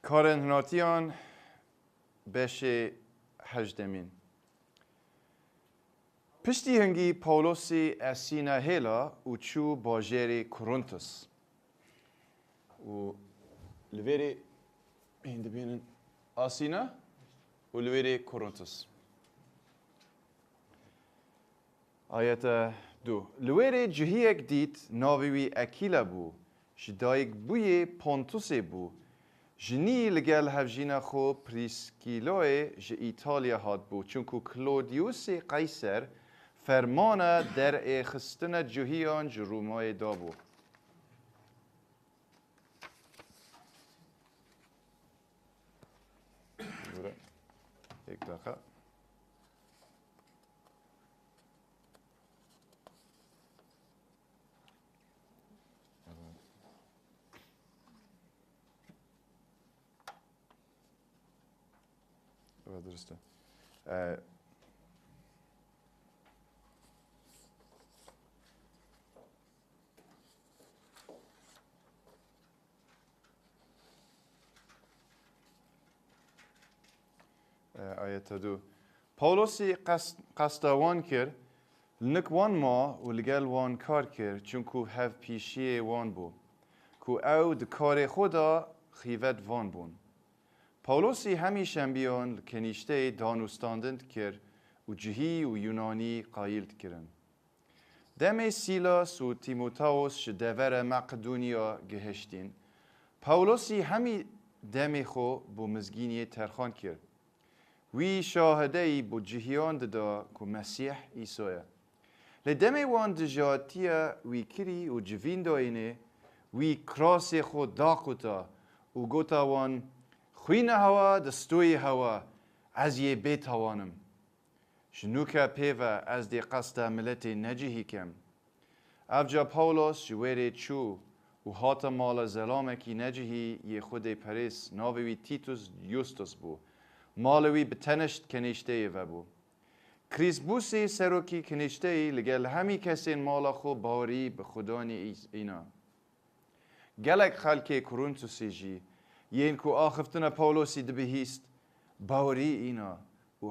کارنهاتیان بش هجدمین. پشتی هنگی پاولوسی اسینا هیلا و چو باجری کرونتوس و لویری هنده بینن اسینا و لویری کرونتوس. آیت 2. لویری جهیک دیت ناویوی اکیلا بو جدایک بوی پونتوسی بو جنی لگل هفجینا خو پریسکیلوی ج ایتالیا هات بو چونکو کلودیوس قیصر فرمانه در خستن جهیان جرومای دابو. یک دقیقه. درسته. آیت 2. پاولوسی قصد کرد لنک وان ما و لگل وان کار کرد چونکو هف پیشی وان بو کو او دکار خدا خیوت وان بون. پاولوسی همیشه بیان کنیشته دانستاندند کرد و جهی و یونانی قایلد کردن. دم سیلاس و تیموتائوس شدور مقدونیا گهشتین. پاولوسی همی دم خو بو مزگینی ترخان کرد. وی شاهده ای بو جهیان دا که مسیح ایسایه. لدم وان دجاتیا وی کری و جوین داینه وی کراس خود داکوتا و گوتا وان خوین هوا دستوی هوا از یه بیت هوانم. شنوکا پیوه از دی قصد ملت نجیهی کم. افجا پاولوس جویره چو و حاتا مال زلامه کی نجیهی یه خود پریس ناوی تیتوس یوستوس بو. مالوی بتنشت کنیشته و بو. کریسبوسی سروکی کنیشته لگل همی کسین مالا خو باری به خدانی اینا. گلک خلک کرونتوسی جی یین کو آخفتن پاولوسی دبهیست باوری اینا و